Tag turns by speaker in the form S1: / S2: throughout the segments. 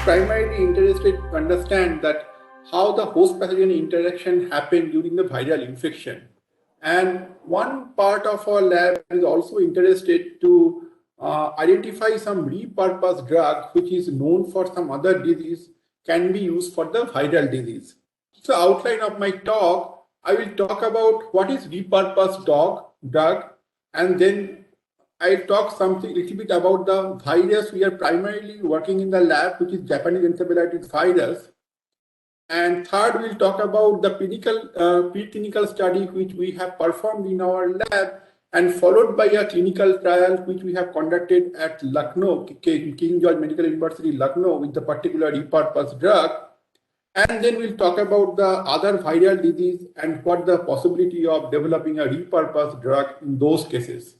S1: primarily interested to understand that how the host pathogen interaction happen during the viral infection. And one part of our lab is also interested to identify some repurposed drug which is known for some other disease can be used for the viral disease. So outline of my talk, I will talk about what is repurposed drug, and then I'll talk something little bit about the virus we are primarily working in the lab, which is Japanese encephalitis virus. And third, we'll talk about the preclinical study which we have performed in our lab, and followed by a clinical trial which we have conducted at Lucknow, King George Medical University, Lucknow, with the particular repurposed drug. And then we'll talk about the other viral disease and what the possibility of developing a repurposed drug in those cases.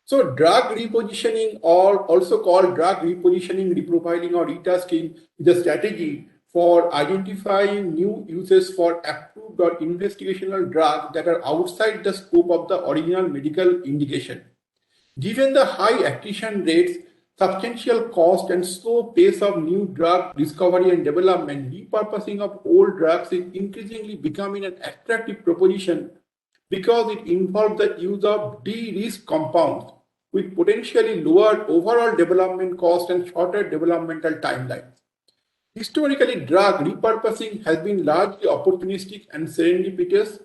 S1: So drug repositioning, or also called drug repositioning, reprofiling, or retasking, is a strategy for identifying new uses for approved or investigational drugs that are outside the scope of the original medical indication. Given the high attrition rates, substantial cost, and slow pace of new drug discovery and development, repurposing of old drugs is increasingly becoming an attractive proposition because it involves the use of de-risk compounds with potentially lower overall development cost and shorter developmental timelines. Historically, drug repurposing has been largely opportunistic and serendipitous.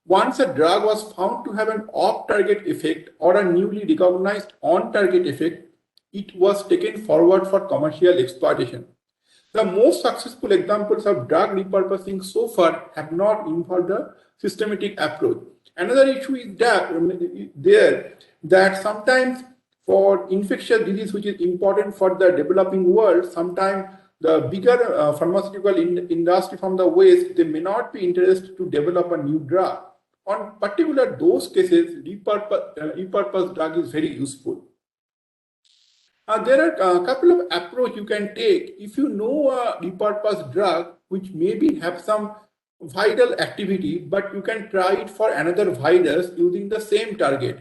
S1: Once a drug was found to have an off-target effect or a newly recognized on-target effect, it was taken forward for commercial exploitation. The most successful examples of drug repurposing so far have not involved a systematic approach. Another issue is that sometimes for infectious disease, which is important for the developing world, sometimes the bigger pharmaceutical industry from the West, they may not be interested to develop a new drug. On particular those cases, repurposed drug is very useful. There are a couple of approaches you can take. If you know a repurposed drug which maybe have some viral activity, but you can try it for another virus using the same target.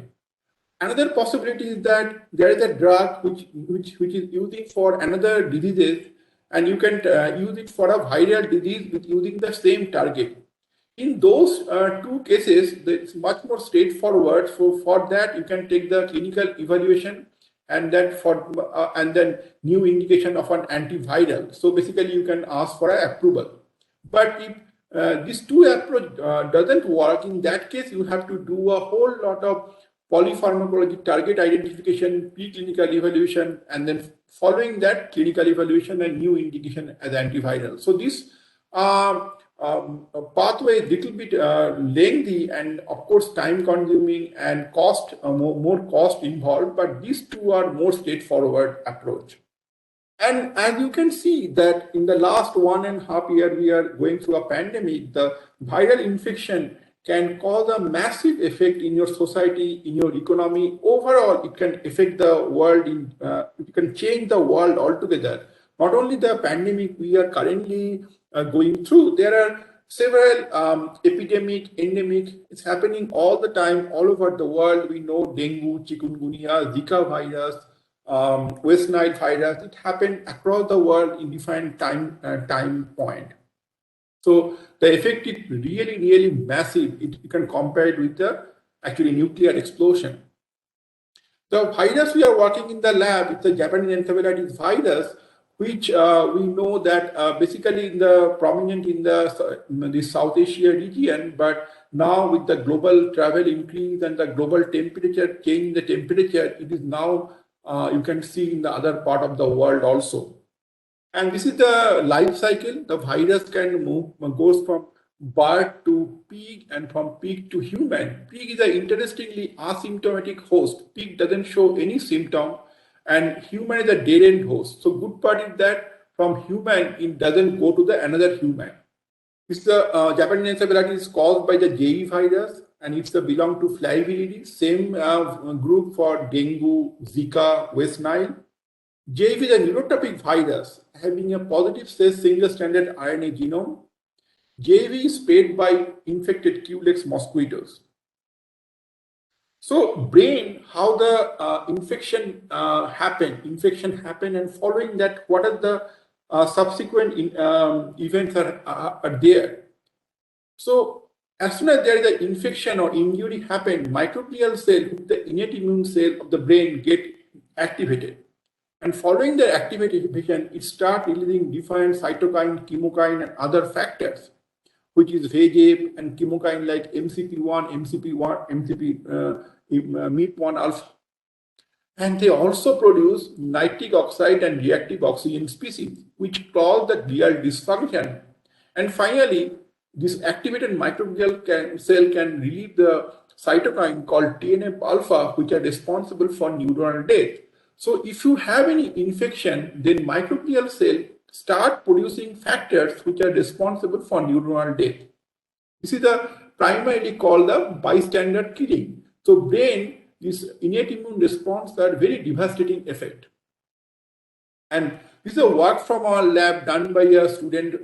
S1: Another possibility is that there is a drug which is using for another diseases, and you can use it for a viral disease with using the same target. In those two cases, it's much more straightforward. So for that, you can take the clinical evaluation and then new indication of an antiviral. So basically, you can ask for an approval. But if these two approach doesn't work, in that case, you have to do a whole lot of polypharmacology, target identification, preclinical evaluation, and then following that, clinical evaluation and new indication as antiviral. So this pathway is little bit lengthy and of course time consuming and cost more cost involved, but these two are more straightforward approach. And as you can see that in the last 1.5 years, we are going through a pandemic. The viral infection can cause a massive effect in your society, in your economy. Overall, it can affect the world, it can change the world altogether. Not only the pandemic we are currently going through, there are several epidemic, endemic. It's happening all the time, all over the world. We know dengue, chikungunya, Zika virus, West Nile virus. It happened across the world in different time point. So the effect is really, really massive. You can compare it with the actually nuclear explosion. The virus we are working in the lab, it's the Japanese encephalitis virus, which we know that basically prominent in the South Asia region, but now with the global travel increase and the global temperature change in the temperature, it is now you can see in the other part of the world also. And this is the life cycle. The virus can goes from bird to pig and from pig to human. Pig is an interestingly asymptomatic host. Pig doesn't show any symptom, and human is a dead-end host. So good part is that from human, it doesn't go to the another human. It's the Japanese encephalitis caused by the JV virus, and it's belong to Flaviviridae, same group for dengue, Zika, West Nile. JV is a neurotropic virus having a positive single-stranded RNA genome. JV is spread by infected Culex mosquitoes. So brain, how the infection happen, and following that, what are the subsequent events are there. So as soon as there is an infection or injury happen, microglial cell, the innate immune cell of the brain, get activated. And following their activation, it starts releasing different cytokine, chemokine, and other factors, which is VEGF and chemokine like MCP1, MIP1 alpha. And they also produce nitric oxide and reactive oxygen species, which cause the glial dysfunction. And finally, this activated microglial cell can relieve the cytokine called TNF alpha, which are responsible for neuronal death. So if you have any infection, then microglial cell start producing factors which are responsible for neuronal death. This is the primarily called the bystander killing. So brain, this innate immune response are very devastating effect. And this is a work from our lab done by a student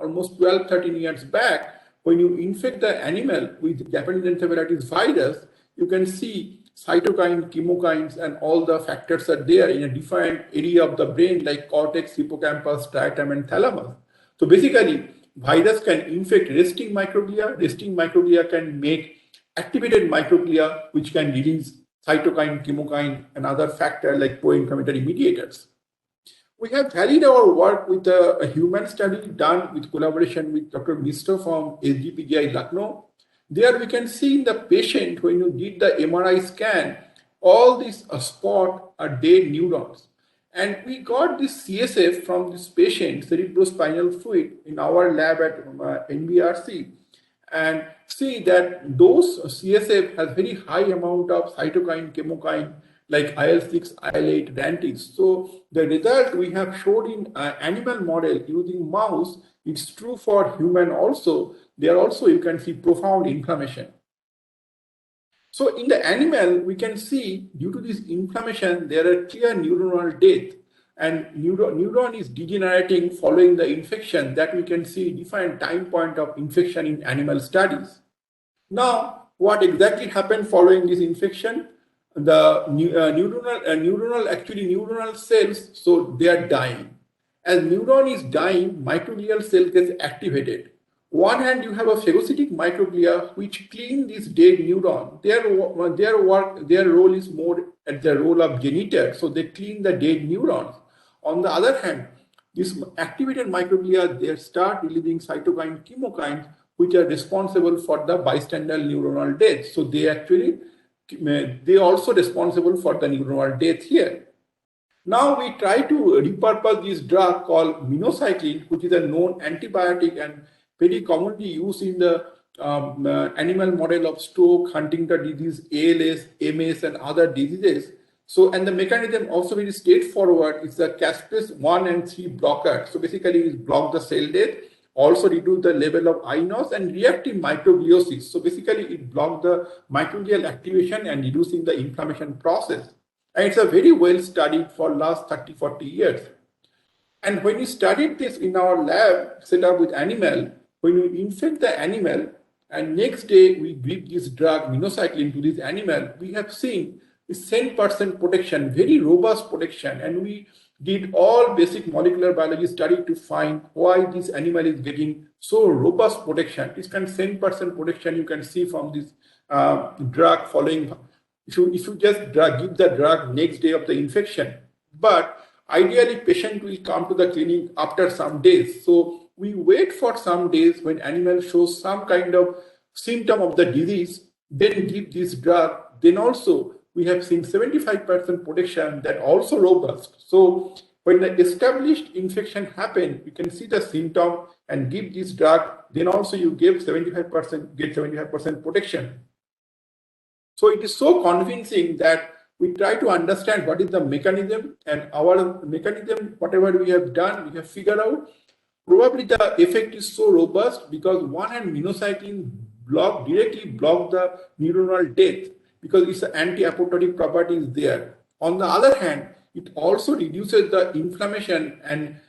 S1: almost 12, 13 years back. When you infect the animal with Japanese encephalitis virus, you can see cytokine, chemokines, and all the factors are there in a different area of the brain like cortex, hippocampus, striatum, and thalamus. So basically, virus can infect resting microglia. Resting microglia can make activated microglia, which can release cytokine, chemokine, and other factors like pro-inflammatory mediators. We have carried our work with a human study done with collaboration with Dr. Mishra from SGPGI Lucknow. There we can see in the patient, when you did the MRI scan, all these spots are dead neurons. And we got this CSF from this patient, cerebrospinal fluid, in our lab at NBRC, and see that those CSF has very high amount of cytokine, chemokine, like IL-6, IL-8, RANTES. So the result we have showed in animal model using mouse, it's true for human also. There also you can see profound inflammation. So in the animal, we can see due to this inflammation, there are clear neuronal death, and neuron is degenerating following the infection, that we can see different time point of infection in animal studies. Now, what exactly happened following this infection? The neuronal cells, so they are dying. As neuron is dying, microglial cell gets activated. One hand, you have a phagocytic microglia which clean this dead neuron. Their role is more at the role of janitor, so they clean the dead neurons. On the other hand, this activated microglia, they start releasing cytokine, chemokines, which are responsible for the bystander neuronal death. So they also responsible for the neuronal death here. Now we try to repurpose this drug called minocycline, which is a known antibiotic and very commonly used in the animal model of stroke, Huntington disease, ALS, MS, and other diseases. So, and the mechanism also very straightforward. It's a caspase 1 and 3 blocker. So basically it block the cell death, also reduce the level of INOS and reactive microgliosis. So basically it blocks the microglial activation and reducing the inflammation process. And it's a very well studied for last 30, 40 years. And when we studied this in our lab set up with animal, when we infect the animal and next day we give this drug minocycline to this animal, we have seen 10% protection, very robust protection. And we did all basic molecular biology study to find why this animal is getting so robust protection. This kind of 10% protection you can see from this drug following. If you just give the drug next day of the infection, but ideally patient will come to the clinic after some days. So we wait for some days when animal shows some kind of symptom of the disease, then give this drug. Then also we have seen 75% protection, that also robust. So when the established infection happen, you can see the symptom and give this drug, then also you give 75%, get 75% protection. So it is so convincing that we try to understand what is the mechanism, and our mechanism, whatever we have done, we have figured out. Probably the effect is so robust because one hand minocycline directly block the neuronal death because it's an anti-apoptotic property is there. On the other hand, it also reduces the inflammation and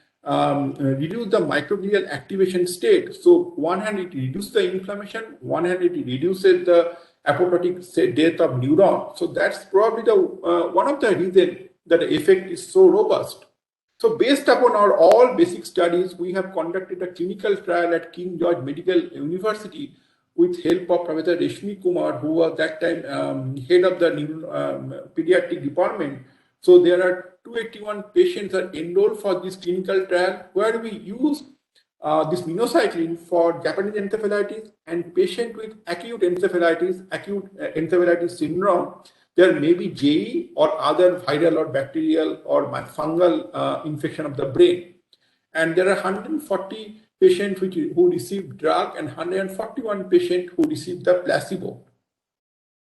S1: reduce the microglial activation state. So one hand it reduces the inflammation, one hand it reduces the apoptotic death of neuron. So that's probably the one of the reasons that the effect is so robust. So based upon our all basic studies, we have conducted a clinical trial at King George Medical University with help of Professor Reshmi Kumar, who was that time head of the pediatric department. So there are 281 patients are enrolled for this clinical trial where we use this minocycline for Japanese encephalitis and patient with acute encephalitis syndrome. There may be JE or other viral or bacterial or fungal infection of the brain. And there are 140 patients who received drug and 141 patients who received the placebo.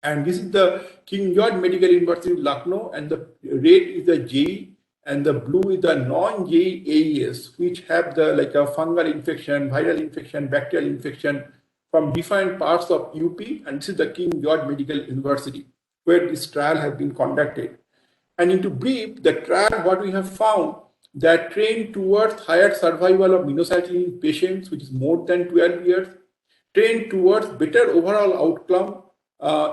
S1: And this is the King George Medical University of Lucknow, and the red is the JE and the blue is the non-JE AES, which have the like a fungal infection, viral infection, bacterial infection from different parts of UP. And this is the King George Medical University where this trial has been conducted. And into brief, the trial, what we have found, that trained towards higher survival of minocycline patients, which is more than 12 years, trained towards better overall outcome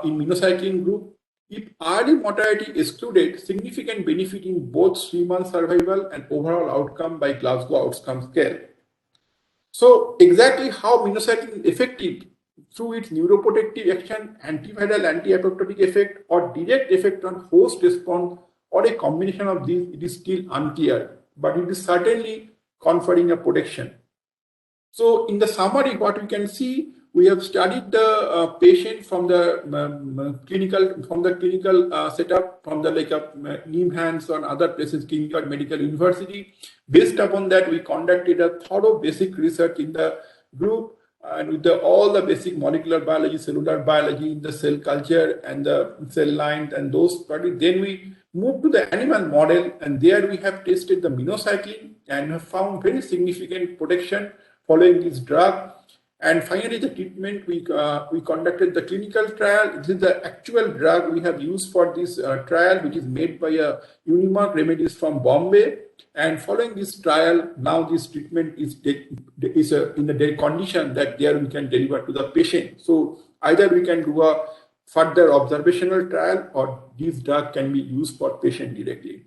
S1: in minocycline group. If early mortality excluded, significant benefit in both 3-month survival and overall outcome by Glasgow Outcome Scale. So exactly how minocycline is effective through its neuroprotective action, antiviral, anti-apoptotic effect, or direct effect on host response, or a combination of these, it is still unclear, but it is certainly conferring a protection. So in the summary, what we can see, we have studied the patient from the clinical setup, from the NIMHANS or other places, King George Medical University. Based upon that, we conducted a thorough basic research in the group and with all the basic molecular biology, cellular biology, the cell culture and the cell lines and those studies. Then we moved to the animal model, and there we have tested the minocycline and have found very significant protection following this drug. And finally, the treatment, we conducted the clinical trial. This is the actual drug we have used for this trial, which is made by Unimark Remedies from Bombay. And following this trial, now this treatment is in the condition that there we can deliver to the patient. So either we can do a further observational trial, or this drug can be used for patient directly.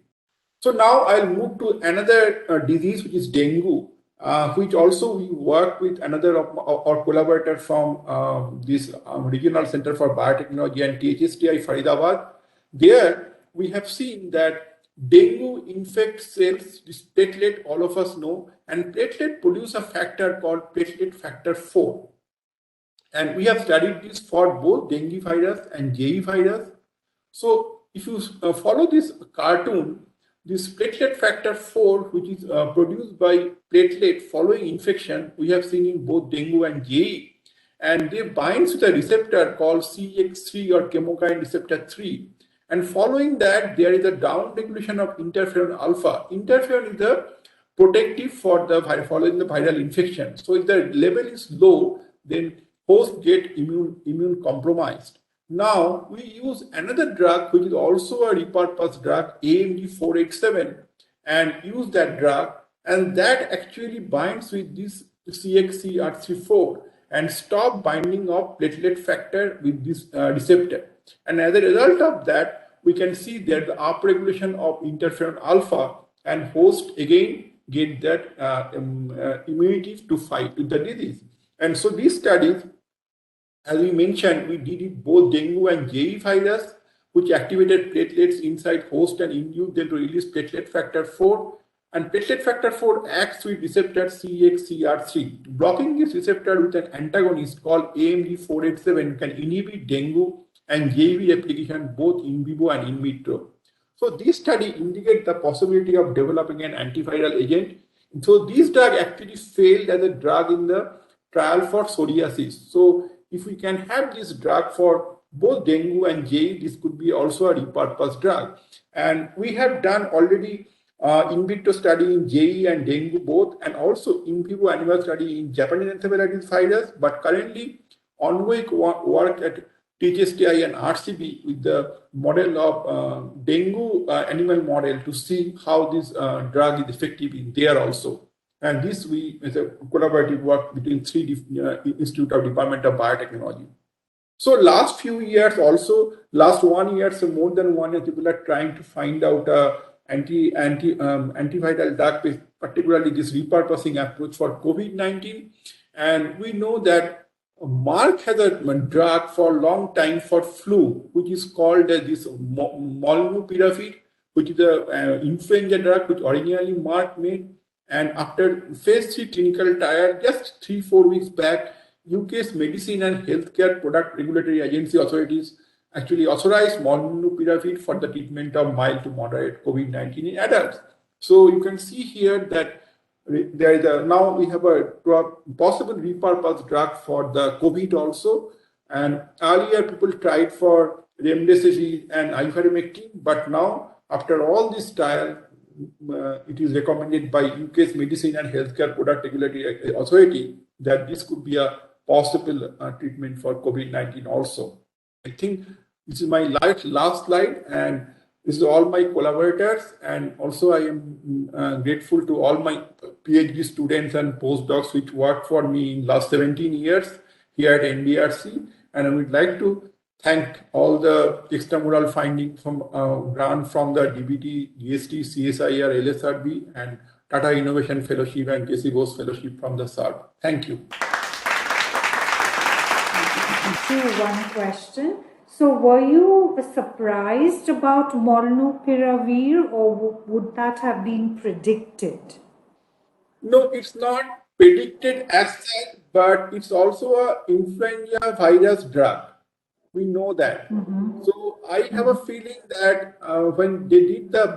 S1: So now I'll move to another disease, which is dengue. Which also we work with another of our collaborator from this Regional Center for Biotechnology and THSTI Faridabad. There we have seen that dengue infects cells, this platelet, all of us know, and platelet produce a factor called platelet factor 4. And we have studied this for both dengue virus and JE virus. So if you follow this cartoon, this platelet factor 4, which is produced by platelet following infection, we have seen in both dengue and JE, and they binds to the receptor called CX3 or chemokine receptor 3. And following that, there is a down regulation of interferon alpha. Interferon is the protective for the following the viral infection. So if the level is low, then host get immune compromised. Now we use another drug which is also a repurposed drug, AMD 487, and use that drug, and that actually binds with this CXCR34 and stop binding of platelet factor with this receptor. And as a result of that, we can see that the upregulation of interferon alpha, and host again get that immunity to fight with the disease. And so these studies, as we mentioned, we did it both dengue and JE virus, which activated platelets inside host and induced them to release platelet factor 4. And platelet factor 4 acts with receptor CXCR3. Blocking this receptor with an antagonist called AMD 487 can inhibit dengue and JE application both in vivo and in vitro. So this study indicates the possibility of developing an antiviral agent. So this drug actually failed as a drug in the trial for psoriasis. So if we can have this drug for both dengue and JE, this could be also a repurposed drug. And we have done already in vitro study in JE and dengue both, and also in vivo animal study in Japanese encephalitis virus. But currently, ongoing work at THSTI and RCB with the model of dengue animal model to see how this drug is effective in there also. And this is a collaborative work between 3 Institute of Department of Biotechnology. So last few years also, last 1 year, so more than 1 year, people are trying to find out antiviral drug, particularly this repurposing approach for COVID-19. And we know that Merck has a drug for a long time for flu, which is called this molnupiravir, which is a influenza drug which originally Merck made. And after phase 3 clinical trial, just 3-4 weeks back, UK's Medicine and Healthcare Product Regulatory Agency authorities actually authorized molnupiravir for the treatment of mild to moderate COVID-19 in adults. So you can see here that there is now we have a possible repurposed drug for the COVID also. And earlier people tried for remdesivir and ivermectin, but now after all this trial, it is recommended by UK's Medicine and Healthcare Product Regulatory Authority that this could be a possible treatment for COVID-19 also. I think this is my last slide, and this is all my collaborators, and also I am grateful to all my PhD students and postdocs which worked for me in last 17 years here at NBRC, and I would like to thank all the extramural finding from grant from the DBT, GST, CSIR, LSRB, and Tata Innovation Fellowship and Casey Bose Fellowship from the SARB. Thank you.
S2: One question. So were you surprised about molnupiravir, or would that have been predicted?
S1: No, it's not predicted as such, but it's also an influenza virus drug. We know that. So I have a feeling that when they did the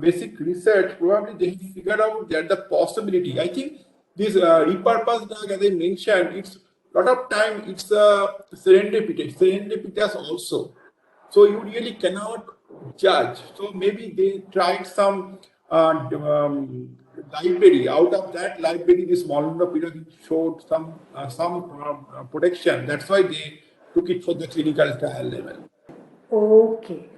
S1: basic research, probably they figured out that the possibility. I think this repurposed drug, as I mentioned, it's a lot of time it's serendipitous also. So you really cannot judge. So maybe they tried some library. Out of that library, this molnupiravir showed some protection. That's why they took it for the clinical trial level.
S2: Okay.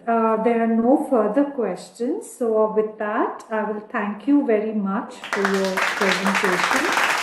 S2: There are no further questions. So with that, I will thank you very much for your presentation.